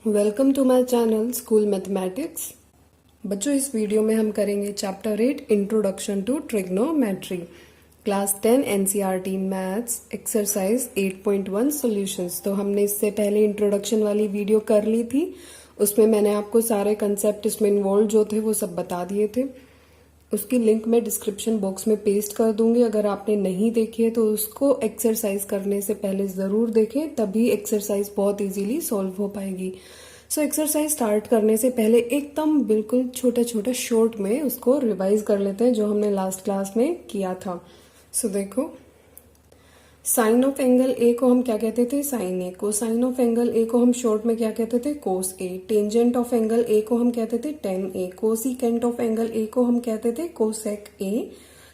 Welcome to my channel school mathematics. बच्चों, इस video में हम करेंगे chapter 8 introduction to trigonometry, class 10 NCERT maths, exercise 8.1 solutions. तो हमने इससे पहले इंट्रोडक्शन वाली वीडियो कर ली थी। उसमें मैंने आपको सारे कंसेप्ट इसमें इन्वॉल्व जो थे वो सब बता दिए थे। उसकी लिंक मैं डिस्क्रिप्शन बॉक्स में पेस्ट कर दूंगी। अगर आपने नहीं देखी है तो उसको एक्सरसाइज करने से पहले जरूर देखें, तभी एक्सरसाइज बहुत इजीली सॉल्व हो पाएगी। सो एक्सरसाइज स्टार्ट करने से पहले एकदम बिल्कुल छोटा छोटा शॉर्ट में उसको रिवाइज कर लेते हैं जो हमने लास्ट क्लास में किया था। सो देखो, साइन ऑफ एंगल ए को हम क्या कहते थे? Sine A. Cosine of angle A को हम शॉर्ट में क्या कहते थे? Cos A. Tangent of angle A को हम कहते थे tan A. Cosecant of angle A को हम कहते थे cosec A.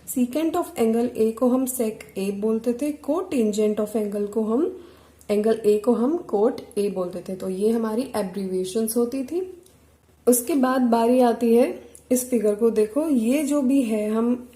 Secant of angle A को हम सेक ए बोलते थे। को टेंजेंट ऑफ एंगल को हम एंगल ए को हम कोट ए बोलते थे। तो ये हमारी एब्रीविएशंस होती थी। उसके बाद बारी आती है इस फिगर को देखो। ये जो भी है, हम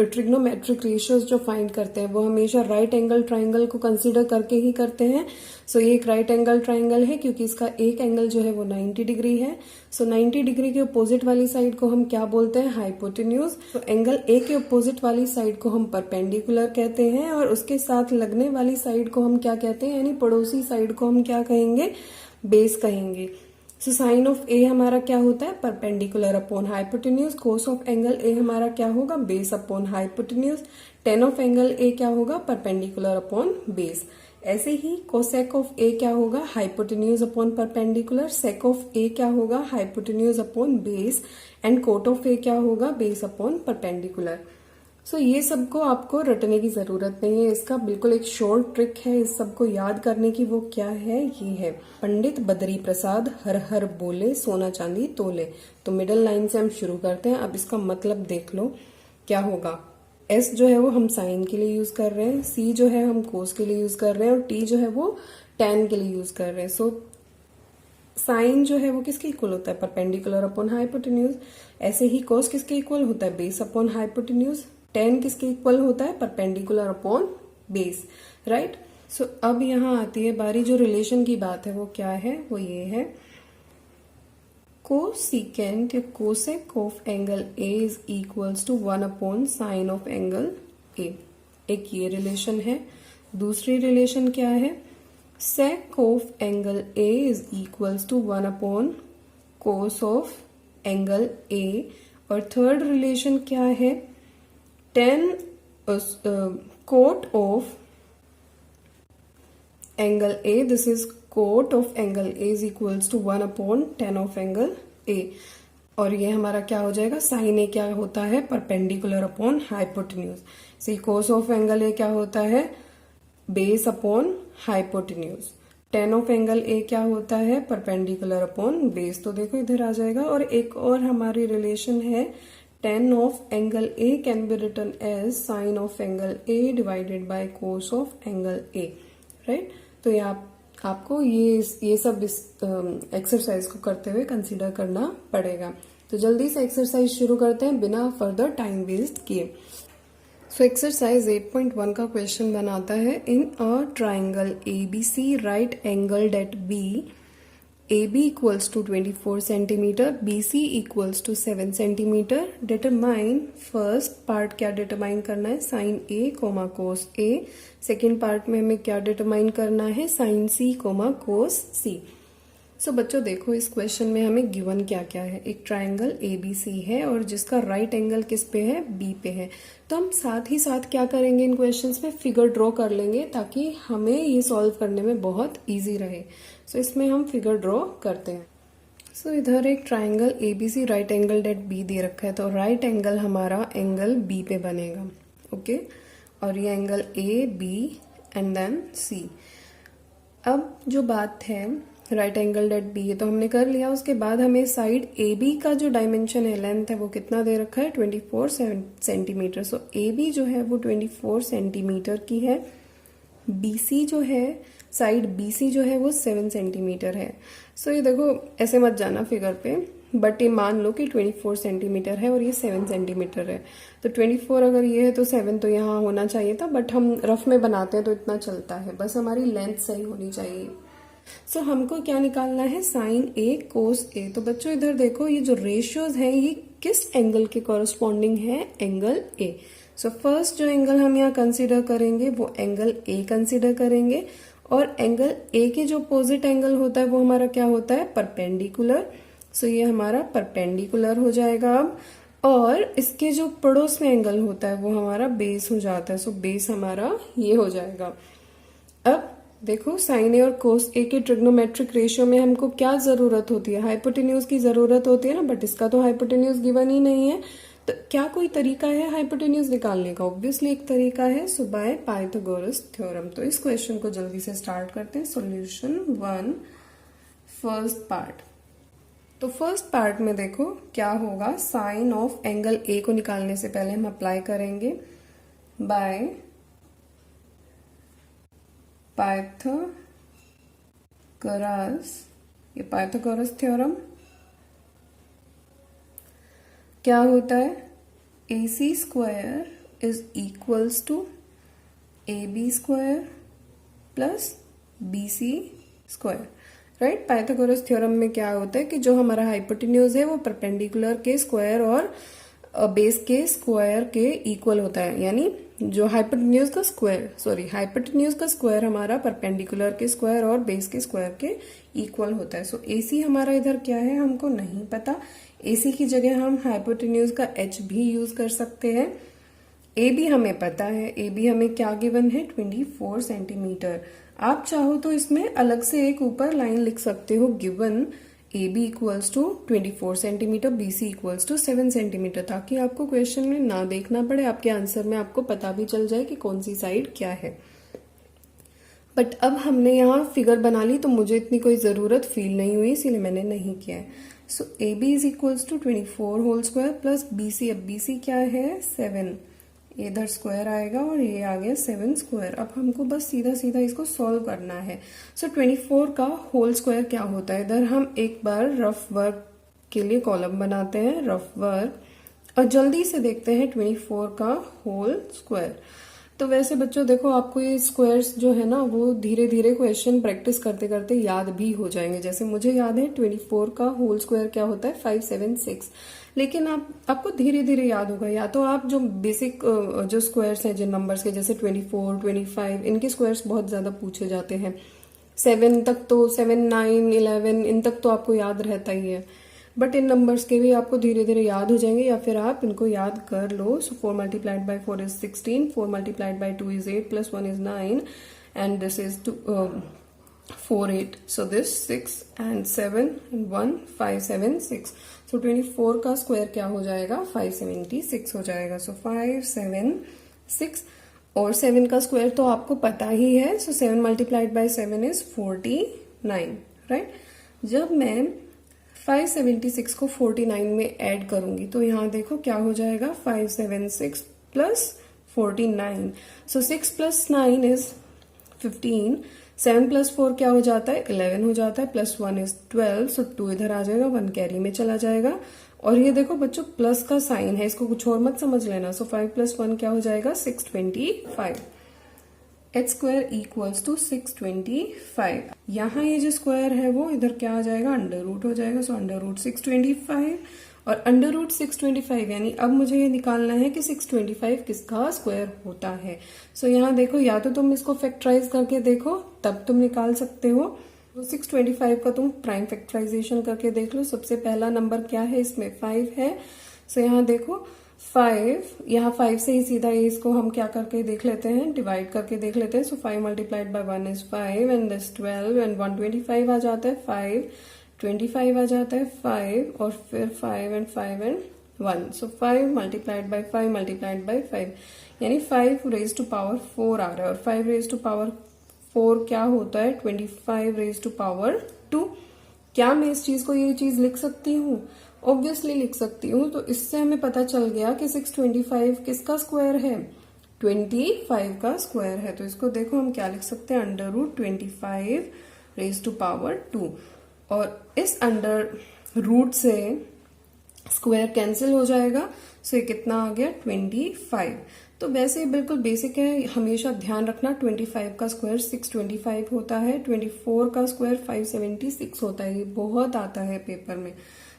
ट्रिग्नोमेट्रिक रेशियोज जो फाइंड करते हैं वो हमेशा राइट एंगल ट्राइंगल को कंसीडर करके ही करते हैं। सो ये एक राइट एंगल ट्राइंगल है क्योंकि इसका एक एंगल जो है वो 90 डिग्री है। सो 90 डिग्री के अपोजिट वाली साइड को हम क्या बोलते हैं? हाइपोटेन्यूज। तो एंगल ए के अपोजिट वाली साइड को हम परपेंडिकुलर कहते हैं और उसके साथ लगने वाली साइड को हम क्या कहते हैं, यानी पड़ोसी साइड को हम क्या कहेंगे? बेस कहेंगे। सो साइन ऑफ ए हमारा क्या होता है? Perpendicular upon hypotenuse. Cos of angle A हमारा क्या होगा? Base upon hypotenuse. Tan of angle A क्या होगा? Perpendicular upon base. ऐसे ही कोसेक ऑफ ए क्या होगा? Hypotenuse upon perpendicular. Sec of A क्या होगा? Hypotenuse upon base. And cot of A क्या होगा? Base upon perpendicular. सो ये सबको आपको रटने की जरूरत नहीं है। इसका बिल्कुल एक शॉर्ट ट्रिक है इस सबको याद करने की। वो क्या है? ये है, पंडित बद्री प्रसाद हर हर बोले, सोना चांदी तोले। तो मिडल लाइन से हम शुरू करते हैं। अब इसका मतलब देख लो क्या होगा। एस जो है वो हम साइन के लिए यूज कर रहे हैं, सी जो है हम कोस के लिए यूज कर रहे हैं और टी जो है वो टैन के लिए यूज कर रहे हैं। सो साइन जो है वो किसके इक्वल होता है? Perpendicular upon hypotenuse. ऐसे ही कोस किसके इक्वल होता है? Base upon hypotenuse. टेन किसके इक्वल होता है? Perpendicular upon base, right. So अब यहां आती है बारी, जो रिलेशन की बात है वो क्या है? वो ये है, कोसिकेंट या cosec of angle A is equals to 1 upon sine of angle A. एक ये रिलेशन है। दूसरी रिलेशन क्या है? Sec of angle A is equals to 1 upon cos of angle A. और थर्ड रिलेशन क्या है? Tan cot of angle A, this is cot of angle A is equals to 1 upon tan of angle A. और ये हमारा क्या हो जाएगा? Sign ए क्या होता है? Perpendicular upon hypotenuse. सी कोस ऑफ एंगल ए क्या होता है? Base upon hypotenuse. Tan of angle A क्या होता है? Perpendicular upon base. तो देखो इधर आ जाएगा। और एक और हमारी रिलेशन है, tan of angle A can be written as sine of angle A divided by cos of angle A, right. तो ये आपको ये सब इस एक्सरसाइज को करते हुए कंसीडर करना पड़ेगा। तो जल्दी से एक्सरसाइज शुरू करते हैं बिना फर्दर टाइम वेस्ट किए। सो एक्सरसाइज 8.1 का क्वेश्चन बनाता है, in a triangle ABC right angled at B, AB equals to 24 centimeter, BC equals to 7 centimeter. Determine first part क्या determine करना है? sin A, cos A. Second part में हमें क्या determine करना है? sin C, cos C. सो बच्चों देखो, इस क्वेश्चन में हमें गिवन क्या क्या है। एक ट्राइंगल ABC है और जिसका राइट एंगल किस पे है? B पे है। तो हम साथ ही साथ क्या करेंगे, इन क्वेश्चंस में फिगर ड्रॉ कर लेंगे ताकि हमें ये सॉल्व करने में बहुत इजी रहे। सो इसमें हम फिगर ड्रॉ करते हैं। सो इधर एक triangle ABC right angle at B दे रखा है। तो राइट एंगल हमारा एंगल B पे बनेगा, ओके। और ये angle AB and then C। अब जो बात है, राइट एंगल एट बी है तो हमने कर लिया। उसके बाद हमें साइड ए बी का जो डायमेंशन है, लेंथ है, वो कितना दे रखा है? 24 सेंटीमीटर। सो ए बी जो है वो 24 सेंटीमीटर की है। बीसी जो है, साइड बीसी जो है वो 7 सेंटीमीटर है। सो ये देखो, ऐसे मत जाना फिगर पे, बट ये मान लो कि 24 सेंटीमीटर है और ये 7 सेंटीमीटर है। तो 24 अगर ये है तो 7 तो यहाँ होना चाहिए था, बट हम रफ में बनाते हैं तो इतना चलता है। बस हमारी लेंथ सही होनी चाहिए। सो हमको क्या निकालना है, साइन ए कोस ए। तो बच्चों इधर देखो, ये जो रेशियोज हैं ये किस एंगल के कॉरस्पॉन्डिंग है, एंगल ए। सो फर्स्ट जो एंगल हम यहाँ कंसीडर करेंगे वो एंगल ए कंसीडर करेंगे, और एंगल ए के जो अपोजिट एंगल होता है वो हमारा क्या होता है, परपेंडिकुलर। सो ये हमारा परपेंडिकुलर हो जाएगा अब, और इसके जो पड़ोस में एंगल होता है वो हमारा बेस हो जाता है। सो बेस हमारा ये हो जाएगा। अब देखो, साइन ए और कोस ए के ट्रिग्नोमेट्रिक रेशियो में हमको क्या जरूरत होती है, हाइपोटेन्यूज की जरूरत होती है ना, बट इसका तो हाइपोटेन्यूज गिवन ही नहीं है। तो क्या कोई तरीका है हाइपोटेन्यूज निकालने का? ऑब्वियसली एक तरीका है, सो बाय पाइथागोरस थ्योरम। तो इस क्वेश्चन को जल्दी से स्टार्ट करते हैं। Solution 1, first part. तो फर्स्ट पार्ट में देखो क्या होगा, साइन ऑफ एंगल ए को निकालने से पहले हम अप्लाई करेंगे बाय पाइथागोरस थ्योरम। क्या होता है, AC square is equals to AB square plus BC square, right. Pythagoras theorem में क्या होता है कि जो हमारा हाइपोटेन्यूज है वो परपेंडिकुलर के स्क्वायर और बेस के स्क्वायर के इक्वल होता है, यानी जो हाइपोटेन्यूज का स्क्वायर हमारा परपेंडिकुलर के स्क्वायर और बेस के स्क्वायर के इक्वल होता है। सो AC हमारा इधर क्या है हमको नहीं पता, AC की जगह हम हाइपोटेन्यूज का H भी यूज कर सकते हैं। AB हमें पता है, AB हमें क्या गिवन है, 24 सेंटीमीटर। आप चाहो तो इसमें अलग से एक ऊपर लाइन लिख सकते हो, given AB equals to 24 centimetre, BC equals to 7 centimetre, ताकि आपको क्वेश्चन में ना देखना पड़े, आपके आंसर में आपको पता भी चल जाए कि कौन सी साइड क्या है। बट अब हमने यहाँ फिगर बना ली तो मुझे इतनी कोई जरूरत फील नहीं हुई, इसीलिए मैंने नहीं किया है। So AB is equals to 24 whole square plus BC, अब BC क्या है 7, इधर स्क्वायर आएगा और ये आ गया 7 स्क्वायर। अब हमको बस सीधा सीधा इसको सॉल्व करना है। सो 24 का होल स्क्वायर क्या होता है, इधर हम एक बार रफ वर्क के लिए कॉलम बनाते हैं, रफ वर्क, और जल्दी से देखते हैं 24 का होल स्क्वायर। तो वैसे बच्चों देखो, आपको ये स्क्वायर्स जो है ना वो धीरे धीरे क्वेश्चन प्रैक्टिस करते करते याद भी हो जाएंगे। जैसे मुझे याद है 24 का होल स्क्वायर क्या होता है, 576, लेकिन आपको धीरे धीरे याद होगा। या तो आप जो बेसिक जो स्क्वायर्स हैं जिन नंबर्स के, जैसे 24, 25, इनके स्क्वायर्स बहुत ज्यादा पूछे जाते हैं। 7 तक तो 7, 9, 11 इन तक तो आपको याद रहता ही है, बट इन नंबर्स के भी आपको धीरे धीरे याद हो जाएंगे, या फिर आप इनको याद कर लो। सो 4 multiplied by 4 is 16, 4 multiplied by 2 is 8, plus 1 is 9, and this is 4, 8. So this 6 and 7 and 1, 5, 7, 6. So 24 का स्क्वायर क्या हो जाएगा, 576 हो जाएगा। So 5, 7, 6, और 7 का स्क्वायर तो आपको पता ही है। So 7 multiplied by 7 is 49, right. जब मैं 576 को 49 में ऐड करूंगी तो यहाँ देखो क्या हो जाएगा, 576 plus 49। So 6 plus 9 is 15, 7 plus 4 क्या हो जाता है, 11 हो जाता है, प्लस 1 इज 12। सो 2 इधर आ जाएगा, 1 कैरी में चला जाएगा, और ये देखो बच्चों प्लस का साइन है, इसको कुछ और मत समझ लेना। सो 5 प्लस 1 क्या हो जाएगा, 625। h square equals to 625। यहाँ ये जो स्क्वायर है वो इधर क्या आ जाएगा, अंडर रूट हो जाएगा। सो अंडर रूट 625, और अंडर रूट 625 यानी अब मुझे ये निकालना है कि 625 किसका स्क्वायर होता है। सो यहाँ देखो, या तो तुम इसको फैक्टराइज करके देखो तब तुम निकाल सकते हो, तो 625 का तुम प्राइम फैक्टराइजेशन करके देख लो। सबसे पहला नंबर क्या है इसमें, 5 है। सो यहाँ देखो 5, यहाँ 5 से ही सीधा इसको हम क्या करके देख लेते हैं, डिवाइड करके देख लेते हैं। सो 5 multiplied by 1 is 5, and this 12, and 125 आ जाता है, 5 25 आ जाता है, 5, और फिर 5 and 5 and 1। So 5 multiplied by 5 multiplied by 5, यानी 5 रेज टू पावर 4 आ रहा है, और 5 रेज टू पावर 4 क्या होता है, 25 रेज टू पावर 2। क्या मैं इस चीज को, ये चीज लिख सकती हूँ? ऑब्वियसली लिख सकती हूँ। तो इससे हमें पता चल गया कि 625 किसका स्क्वायर है, 25 का स्क्वायर है। तो इसको देखो हम क्या लिख सकते हैं, under root 25 raise to power 2, और इस अंडर रूट से स्क्वायर कैंसिल हो जाएगा। सो ये कितना आ गया, 25। तो वैसे बिल्कुल बेसिक है, हमेशा ध्यान रखना 25 का स्क्वायर 625 होता है, 24 का स्क्वायर 576 होता है। ये बहुत आता है पेपर में,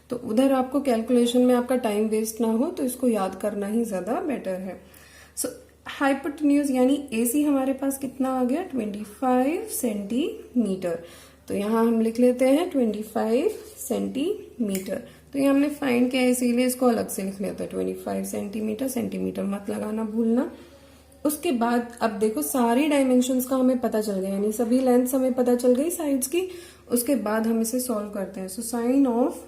तो उधर आपको कैलकुलेशन में आपका टाइम वेस्ट ना हो तो इसको याद करना ही ज्यादा बेटर है। सो हाइपोटेन्यूज यानी एसी हमारे पास कितना आ गया 25 सेंटीमीटर। तो यहाँ हम लिख लेते हैं 25 सेंटीमीटर। तो ये हमने फाइंड किया इसीलिए इसको अलग से लिख लेते हैं 25 सेंटीमीटर। सेंटीमीटर मत लगाना भूलना। उसके बाद अब देखो सारी डायमेंशंस का हमें पता चल गया, यानी सभी लेंथ्स हमें पता चल गई साइड्स की। उसके बाद हम इसे सॉल्व करते हैं। सो साइन ऑफ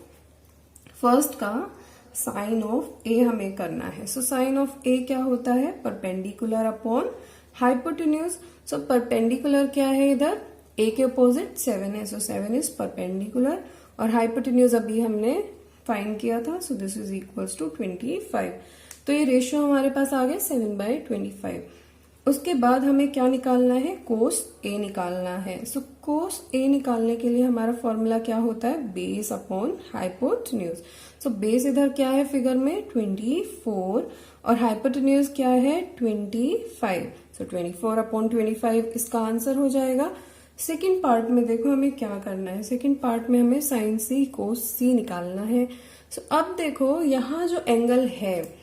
फर्स्ट का साइन ऑफ ए हमें करना है। सो साइन ऑफ ए क्या होता है, perpendicular upon hypotenuse. So perpendicular क्या है, इधर ए के अपोजिट 7 है, सो 7 इज परपेंडिकुलर। और हाइपोटेन्यूज अभी हमने फाइंड किया था, so this is equals to 25। तो ये रेशियो हमारे पास आ गया 7/25। उसके बाद हमें क्या निकालना है, कोस ए निकालना है। सो कोस ए निकालने के लिए हमारा फॉर्मूला क्या होता है, base upon hypotenuse. So base इधर क्या है फिगर में 24 और हाइपोटेन्यूज क्या है 25। सो 24 अपॉन 25 इसका आंसर हो जाएगा। सेकेंड पार्ट में देखो हमें क्या करना है, सेकेंड पार्ट में हमें साइन सी कोस सी निकालना है। सो अब देखो यहाँ जो एंगल है,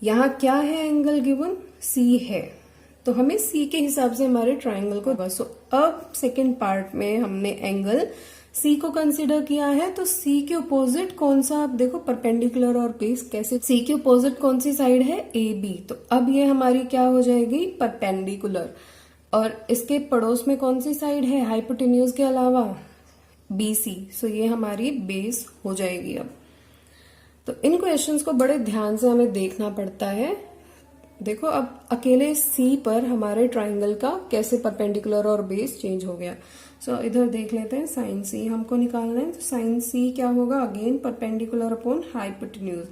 यहाँ क्या है एंगल गिवन, सी है, तो हमें सी के हिसाब से हमारे ट्राइंगल को बस। अब सेकेंड पार्ट में हमने एंगल सी को कंसीडर किया है, तो सी के अपोजिट कौन सा, आप देखो परपेंडिकुलर और बेस कैसे, सी के अपोजिट कौन सी साइड है, ए बी। तो अब ये हमारी क्या हो जाएगी, परपेंडिकुलर। और इसके पड़ोस में कौन सी साइड है, हाइपोटेन्यूज के अलावा बी सी। सो ये हमारी बेस हो जाएगी। अब तो इन क्वेश्चंस को बड़े ध्यान से हमें देखना पड़ता है। देखो अब अकेले सी पर हमारे ट्राइंगल का कैसे परपेंडिकुलर और बेस चेंज हो गया। सो इधर देख लेते हैं, साइन सी हमको निकालना है। तो साइन सी क्या होगा, अगेन परपेंडिकुलर अपॉन हाइपोटेन्यूज।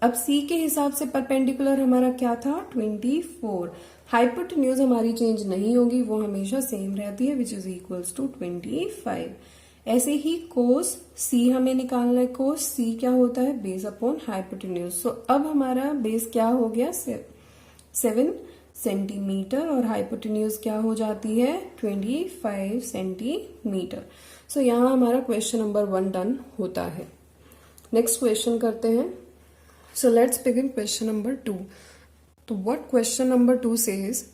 अब सी के हिसाब से परपेंडिकुलर हमारा क्या था 24। हाइपोटेन्यूज हमारी चेंज नहीं होगी, वो हमेशा सेम रहती है, विच इज इक्वल्स टू 25। ऐसे ही कोस सी हमें निकालना है। कोस सी क्या होता है, बेस अपॉन हाइपोटेन्यूज। सो अब हमारा बेस क्या हो गया 7 सेंटीमीटर और हाइपोटेन्यूज क्या हो जाती है 25 सेंटीमीटर। सो यहाँ हमारा क्वेश्चन नंबर 1 डन होता है। नेक्स्ट क्वेश्चन करते हैं। So let's begin question number 2। तो what question number 2 says,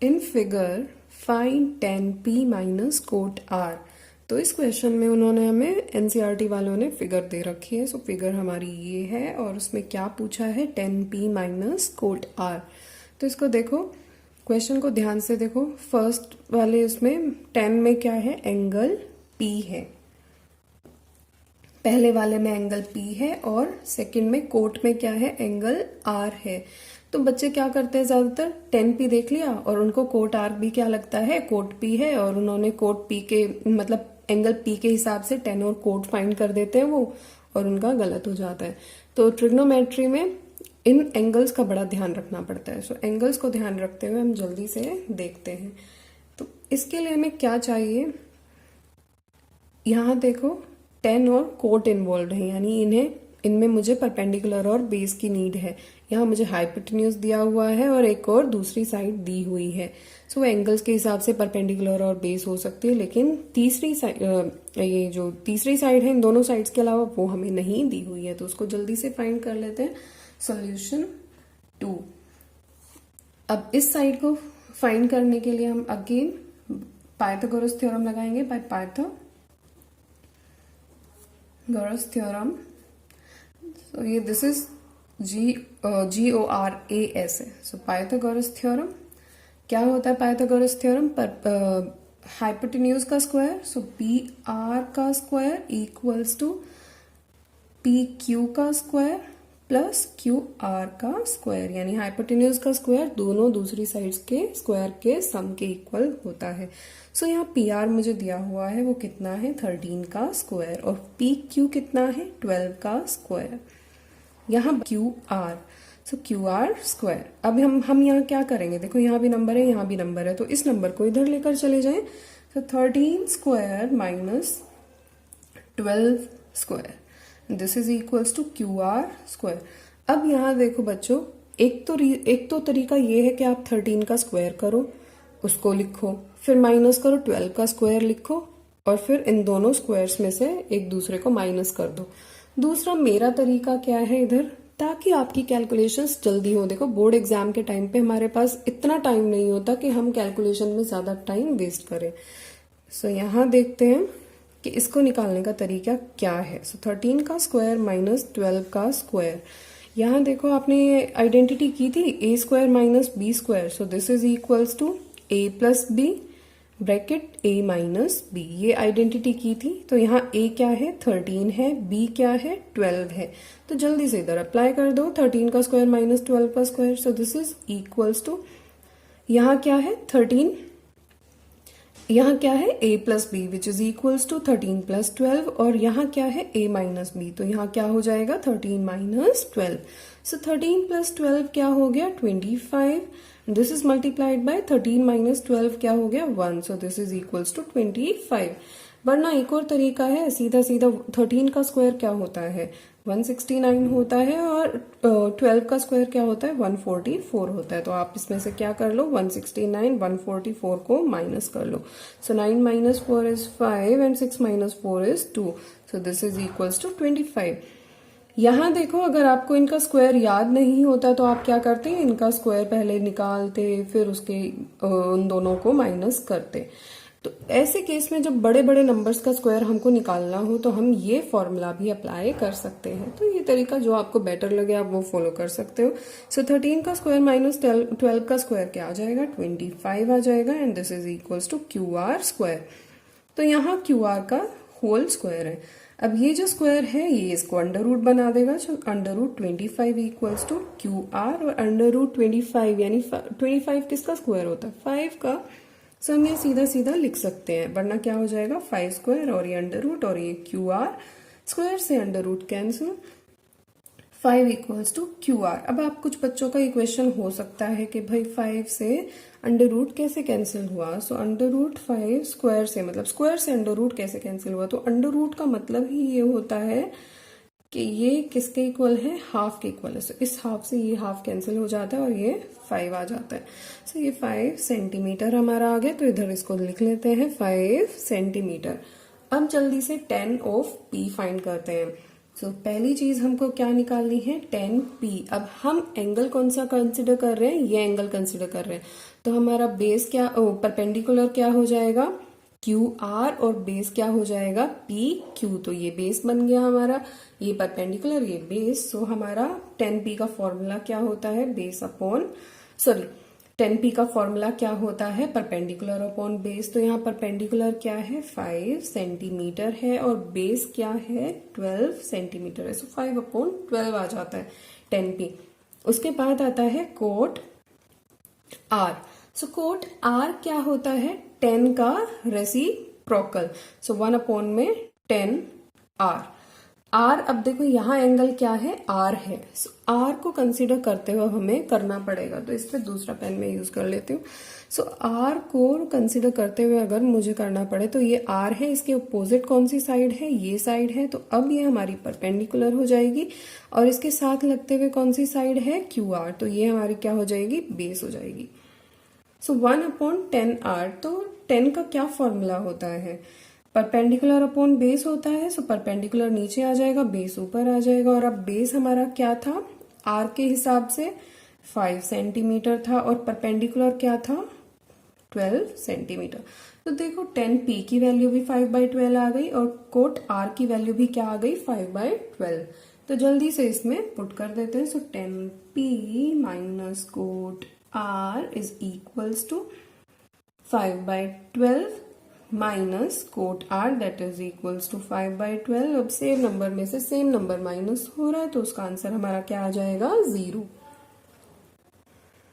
in figure find tan p minus cot r। तो इस क्वेश्चन में उन्होंने हमें एनसीईआरटी वालों ने फिगर दे रखी है। सो फिगर हमारी ये है और उसमें क्या पूछा है, tan p minus cot r। तो इसको देखो, क्वेश्चन को ध्यान से देखो। फर्स्ट वाले उसमें tan में क्या है, एंगल p है, पहले वाले में एंगल p है, और सेकंड में कोट में क्या है, एंगल r है। तो बच्चे क्या करते हैं, ज्यादातर tan p देख लिया और उनको कोट r भी क्या लगता है, कोट p है, और उन्होंने कोट p के मतलब एंगल p के हिसाब से tan और कोट फाइंड कर देते हैं वो, और उनका गलत हो जाता है। तो ट्रिग्नोमेट्री में इन एंगल्स का बड़ा ध्यान रखना पड़ता है। सो एंगल्स को ध्यान रखते हुए हम जल्दी से देखते हैं। तो इसके लिए हमें क्या चाहिए, यहाँ देखो tan और कोट इन्वॉल्व है, यानी इनमें मुझे परपेंडिकुलर और बेस की नीड है। यहाँ मुझे हाइपोटेन्यूज दिया हुआ है और एक और दूसरी साइड दी हुई है। सो एंगल्स के हिसाब से परपेंडिकुलर और बेस हो सकती है, लेकिन तीसरी साइड, ये जो तीसरी साइड है इन दोनों साइड्स के अलावा, वो हमें नहीं दी हुई है। तो उसको जल्दी से फाइंड कर लेते हैं। सॉल्यूशन 2। अब इस साइड को फाइंड करने के लिए हम अगेन पाइथागोरस थ्योरम लगाएंगे। By Pythagoras theorem. तो ये दिस इज GORAS है। सो पाइथागोरस थ्योरम क्या होता है, पाइथागोरस थ्योरम पर हाइपोटेन्यूज का स्क्वायर, सो PR का स्क्वायर इक्वल्स टू PQ का स्क्वायर प्लस QR का स्क्वायर, यानी हाइपोटेन्यूज का स्क्वायर दोनों दूसरी साइड्स के स्क्वायर के सम के इक्वल होता है। सो यहाँ PR मुझे दिया हुआ है, वो कितना है 13 का स्क्वायर, और PQ कितना है 12 का स्क्वायर। यहाँ QR, सो QR स्क्वायर। अब हम यहाँ क्या करेंगे, देखो यहाँ भी नंबर है, यहाँ भी नंबर है, तो इस नंबर को इधर लेकर चले जाएं। तो 13 square minus 12 square, this is equals to QR square. अब यहाँ देखो बच्चों, एक तो तरीका ये है कि आप 13 का स्क्वायर करो, उसको लिखो, फिर माइनस करो, 12 का स्क्वायर लिखो और फिर इन दोनों स्क्वायर्स में से एक दूसरे को माइनस कर दो। दूसरा मेरा तरीका क्या है इधर, ताकि आपकी कैलकुलेशंस जल्दी हो। देखो बोर्ड एग्जाम के टाइम पे हमारे पास इतना टाइम नहीं होता कि हम कैलकुलेशन में ज्यादा टाइम वेस्ट करें। सो यहाँ देखते हैं कि इसको निकालने का तरीका क्या है। सो 13 का स्क्वायर माइनस 12 का स्क्वायर। यहाँ देखो आपने आइडेंटिटी की थी a square minus b square, so this is equals to a plus b bracket a minus b, ये आइडेंटिटी की थी। तो यहाँ a क्या है 13 है, b क्या है 12 है, तो जल्दी से इधर अप्लाई कर दो 13 का स्क्वायर माइनस 12 का square. So this is equals to, यहाँ क्या है 13, यहाँ क्या है a plus B which is equals to 13 plus 12, और यहाँ क्या है a माइनस बी, तो यहाँ क्या हो जाएगा 13 माइनस 12। सो 13 प्लस 12 क्या हो गया 25, this is multiplied by 13 minus 12 क्या हो गया 1, so this is equals to 25। वरना एक और तरीका है, सीधा सीधा 13 का स्क्वायर क्या होता है 169 होता है और 12 का स्क्वायर क्या होता है 144 होता है। तो आप इसमें से क्या कर लो 169 144 को माइनस कर लो। So 9 minus 4 is 5 and 6 minus 4 is 2, so this is equals to 25। यहाँ देखो अगर आपको इनका स्क्वायर याद नहीं होता तो आप क्या करते हैं, इनका स्क्वायर पहले निकालते फिर उसके उन दोनों को माइनस करते। तो ऐसे केस में जब बड़े बड़े नंबर्स का स्क्वायर हमको निकालना हो तो हम ये फॉर्मूला भी अप्लाई कर सकते हैं। तो ये तरीका जो आपको बेटर लगे आप वो फॉलो कर सकते हो। सो 13 का स्क्वायर माइनस 12 का स्क्वायर क्या आ जाएगा 25 आ जाएगा and this is equals to Q R square. तो यहाँ क्यू आर का होल स्क्वायर है। अब ये जो स्क्वायर है ये इसको अंडर रूट बना देगा, तो under root 25 equals to Q R, और अंडर रूट 25 यानी 25 किसका स्क्वायर होता है 5 का। सो हम ये सीधा सीधा लिख सकते हैं, वरना क्या हो जाएगा 5 स्क्वायर और ये अंडर रूट और ये क्यू आर, स्क्वायर से under root cancel, 5 equals to Q R. अब आप कुछ बच्चों का इक्वेशन हो सकता है कि भाई 5 से अंडर रूट कैसे कैंसिल हुआ। सो अंडर रूट 5 स्क्वायर से, मतलब स्क्वायर से अंडर रूट कैसे कैंसिल हुआ, तो अंडर रूट का मतलब ही ये होता है कि ये किसके इक्वल है हाफ के इक्वल है। सो इस हाफ से ये हाफ कैंसिल हो जाता है और ये 5 आ जाता है। सो ये 5 सेंटीमीटर हमारा आ गया, तो इधर इसको लिख लेते हैं 5 सेंटीमीटर। अब जल्दी से 10 ऑफ p फाइंड करते हैं। सो पहली चीज हमको क्या निकालनी है 10p। अब हम एंगल कौन सा कंसिडर कर रहे हैं, ये एंगल कंसिडर कर रहे हैं। तो हमारा बेस क्या परपेंडिकुलर क्या हो जाएगा क्यू आर और बेस क्या हो जाएगा पी क्यू। तो ये बेस बन गया हमारा, ये परपेंडिकुलर ये बेस। सो हमारा 10p का फॉर्मूला क्या होता है बेस अपॉन 10p का फॉर्मूला क्या होता है परपेंडिकुलर अपॉन बेस। तो यहाँ परपेंडिकुलर क्या है 5 सेंटीमीटर है और बेस क्या है 12 सेंटीमीटर है। सो 5 अपॉन 12 आ जाता है 10p। उसके बाद आता है cot R. So cot R क्या होता है 10 का रेसिप्रोकल। सो 1 अपॉन में 10 आर। आर, अब देखो यहाँ एंगल क्या है आर है। सो आर को कंसीडर करते हुए हमें करना पड़ेगा, तो इस पे दूसरा पेन में यूज कर लेती हूँ। सो आर को कंसीडर करते हुए अगर मुझे करना पड़े तो ये आर है, इसके अपोजिट कौन सी साइड है ये साइड है, तो अब ये हमारी परपेंडिकुलर हो जाएगी। और इसके साथ लगते हुए कौन सी साइड है क्यू आर, तो ये हमारी क्या हो जाएगी बेस हो जाएगी। सो 1 अपॉन 10 आर। तो 10 का क्या फॉर्मूला होता है परपेंडिकुलर अपॉन बेस होता है। सो परपेंडिकुलर नीचे आ जाएगा बेस ऊपर आ जाएगा। और अब बेस हमारा क्या था आर के हिसाब से 5 सेंटीमीटर था और परपेंडिकुलर क्या था 12 सेंटीमीटर। तो देखो 10p की वैल्यू भी 5/12 आ गई और कोट आर की वैल्यू भी क्या आ गई 5/12। तो जल्दी से इसमें पुट कर देते हैं। So 10p minus cot R is equals to 5/12 minus cot R that is equals to 5/12। अब सेम नंबर में से सेम नंबर माइनस हो रहा है तो उसका आंसर हमारा क्या आ जाएगा 0।